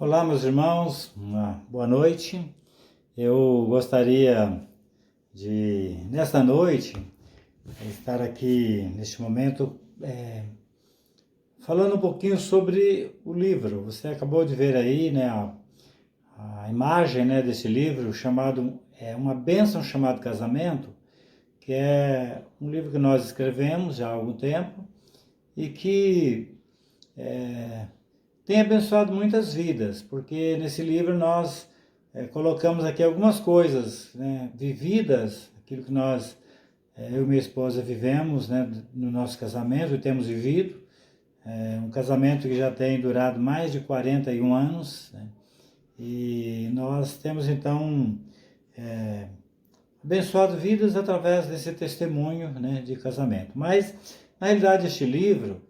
Olá, meus irmãos, uma boa noite. Eu gostaria de, nesta noite, estar aqui neste momento falando um pouquinho sobre o livro. Você acabou de ver aí, né, a imagem, né, desse livro chamado Uma Bênção Chamado Casamento, que é um livro que nós escrevemos já há algum tempo e que tem abençoado muitas vidas, porque nesse livro nós colocamos aqui algumas coisas, né, vividas, aquilo que nós, eu e minha esposa, vivemos, né, no nosso casamento e temos vivido. Um casamento que já tem durado mais de 41 anos, né, e nós temos então abençoado vidas através desse testemunho, né, de casamento. Mas, na realidade, este livro,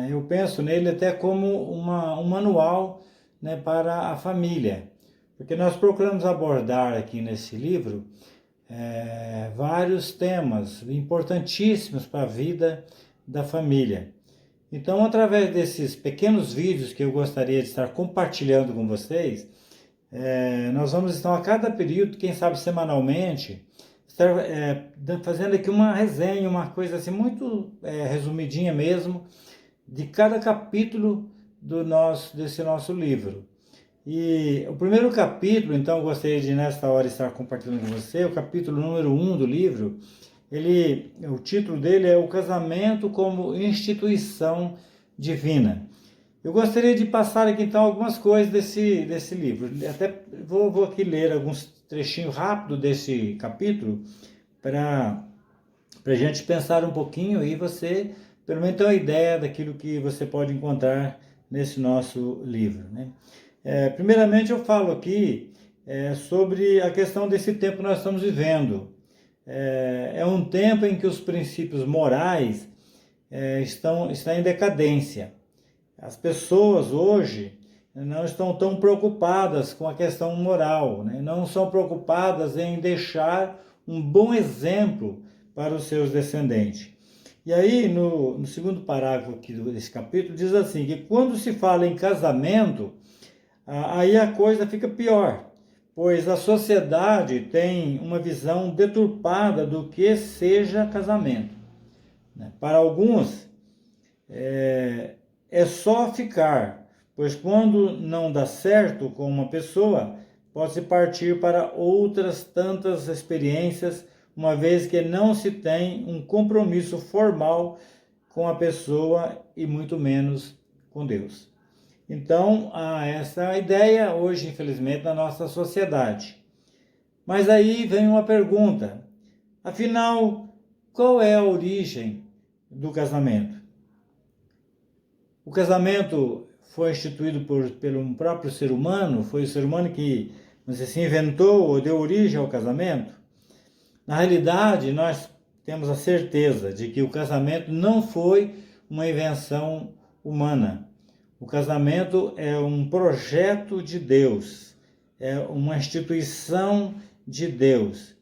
eu penso nele até como um manual, né, para a família, porque nós procuramos abordar aqui nesse livro vários temas importantíssimos para a vida da família. Então, através desses pequenos vídeos que eu gostaria de estar compartilhando com vocês, nós vamos então a cada período, quem sabe semanalmente, estar fazendo aqui uma resenha, uma coisa assim muito resumidinha mesmo, de cada capítulo desse nosso livro. E o primeiro capítulo, então, eu gostaria de nesta hora estar compartilhando com você, o capítulo número 1 do livro. O título dele é O Casamento como Instituição Divina. Eu gostaria de passar aqui então algumas coisas desse livro. Até vou aqui ler alguns trechinhos rápidos desse capítulo para a gente pensar um pouquinho e você pelo menos ter uma ideia daquilo que você pode encontrar nesse nosso livro, né? Primeiramente eu falo aqui sobre a questão desse tempo que nós estamos vivendo. É um tempo em que os princípios morais estão em decadência. As pessoas hoje não estão tão preocupadas com a questão moral, né? Não são preocupadas em deixar um bom exemplo para os seus descendentes. E aí, no segundo parágrafo aqui desse capítulo, diz assim, que quando se fala em casamento, aí a coisa fica pior, pois a sociedade tem uma visão deturpada do que seja casamento, né? Para alguns, é só ficar, pois quando não dá certo com uma pessoa, pode-se partir para outras tantas experiências, uma vez que não se tem um compromisso formal com a pessoa e muito menos com Deus. Então, há essa ideia hoje, infelizmente, na nossa sociedade. Mas aí vem uma pergunta, afinal, qual é a origem do casamento? O casamento foi instituído pelo próprio ser humano? Foi o ser humano que, se inventou ou deu origem ao casamento? Na realidade, nós temos a certeza de que o casamento não foi uma invenção humana. O casamento é um projeto de Deus, é uma instituição de Deus.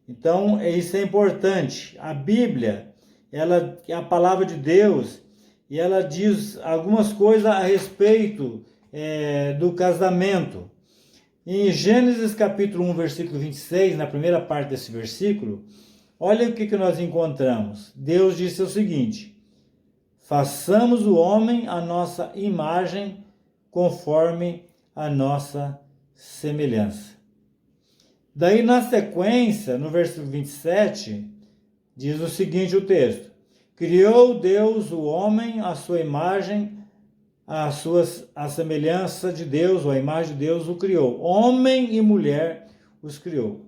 Então, isso é importante. A Bíblia, ela é a palavra de Deus, e ela diz algumas coisas a respeito do casamento. Em Gênesis capítulo 1, versículo 26, na primeira parte desse versículo, olha o que nós encontramos. Deus disse o seguinte: façamos o homem à nossa imagem, conforme a nossa semelhança. Daí, na sequência, no versículo 27, diz o seguinte o texto: criou Deus o homem à sua imagem, a semelhança de Deus, ou a imagem de Deus o criou. Homem e mulher os criou.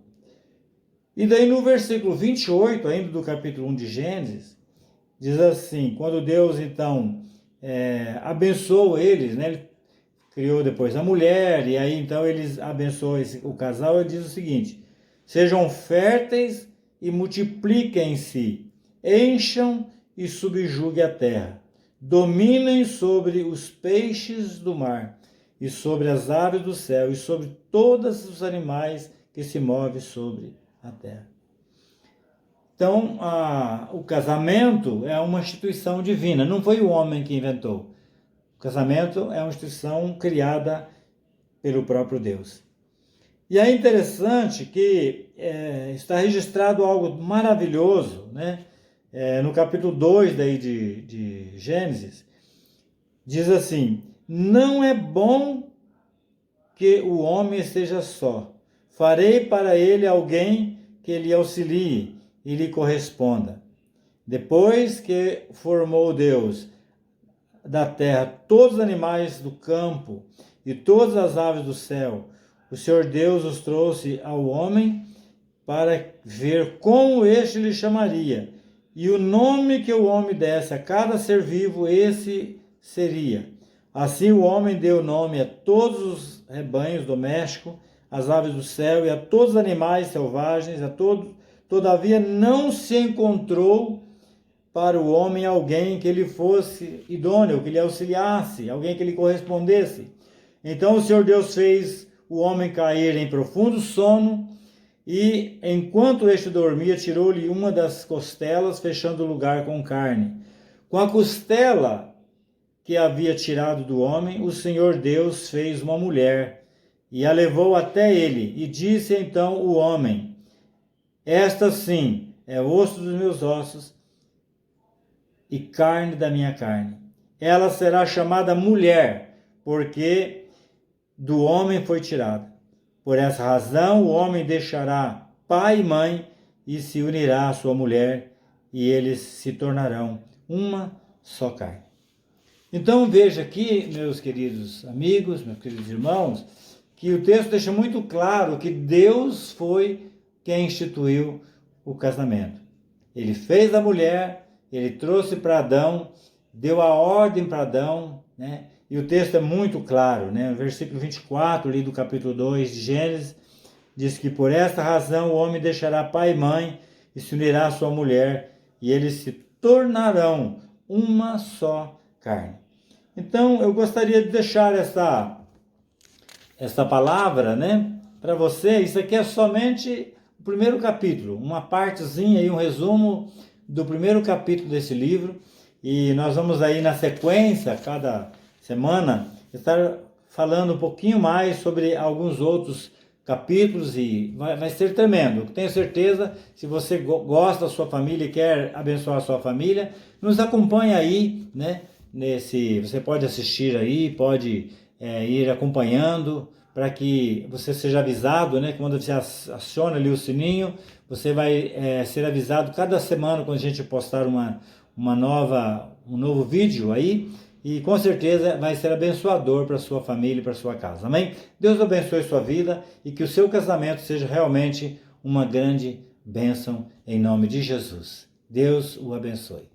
E daí no versículo 28, ainda do capítulo 1 de Gênesis, diz assim, quando Deus então abençoou eles, né, ele criou depois a mulher, e aí então eles abençoam o casal, ele diz o seguinte: sejam férteis e multipliquem-se, encham e subjuguem a terra. Dominem sobre os peixes do mar, e sobre as aves do céu, e sobre todos os animais que se movem sobre a terra. Então, o casamento é uma instituição divina, não foi o homem que inventou. O casamento é uma instituição criada pelo próprio Deus. E é interessante que está registrado algo maravilhoso, né? No capítulo 2 daí de Gênesis, diz assim: não é bom que o homem esteja só. Farei para ele alguém que lhe auxilie e lhe corresponda. Depois que formou Deus da terra todos os animais do campo e todas as aves do céu, o Senhor Deus os trouxe ao homem para ver como este lhe chamaria. E o nome que o homem desse a cada ser vivo, esse seria. Assim o homem deu nome a todos os rebanhos domésticos, às aves do céu e a todos os animais selvagens, todavia não se encontrou para o homem alguém que lhe fosse idôneo, que lhe auxiliasse, alguém que lhe correspondesse. Então o Senhor Deus fez o homem cair em profundo sono, e enquanto este dormia, tirou-lhe uma das costelas, fechando o lugar com carne. Com a costela que havia tirado do homem, o Senhor Deus fez uma mulher, e a levou até ele, e disse então o homem: esta sim é osso dos meus ossos e carne da minha carne. Ela será chamada mulher, porque do homem foi tirada. Por essa razão, o homem deixará pai e mãe e se unirá à sua mulher, e eles se tornarão uma só carne. Então veja aqui, meus queridos amigos, meus queridos irmãos, que o texto deixa muito claro que Deus foi quem instituiu o casamento. Ele fez a mulher, ele trouxe para Adão, deu a ordem para Adão, né? E o texto é muito claro, né? No versículo 24, ali do capítulo 2 de Gênesis, diz que por esta razão o homem deixará pai e mãe e se unirá à sua mulher, e eles se tornarão uma só carne. Então, eu gostaria de deixar essa palavra, né, para você. Isso aqui é somente o primeiro capítulo, uma partezinha aí, um resumo do primeiro capítulo desse livro, e nós vamos aí na sequência, cada semana, estar falando um pouquinho mais sobre alguns outros capítulos, e vai ser tremendo. Tenho certeza, se você gosta da sua família e quer abençoar a sua família, nos acompanhe aí, né? Você pode assistir aí, pode ir acompanhando, para que você seja avisado, né? Quando você aciona ali o sininho, você vai ser avisado cada semana quando a gente postar um novo vídeo aí, e com certeza vai ser abençoador para a sua família e para a sua casa. Amém? Deus abençoe sua vida e que o seu casamento seja realmente uma grande bênção em nome de Jesus. Deus o abençoe.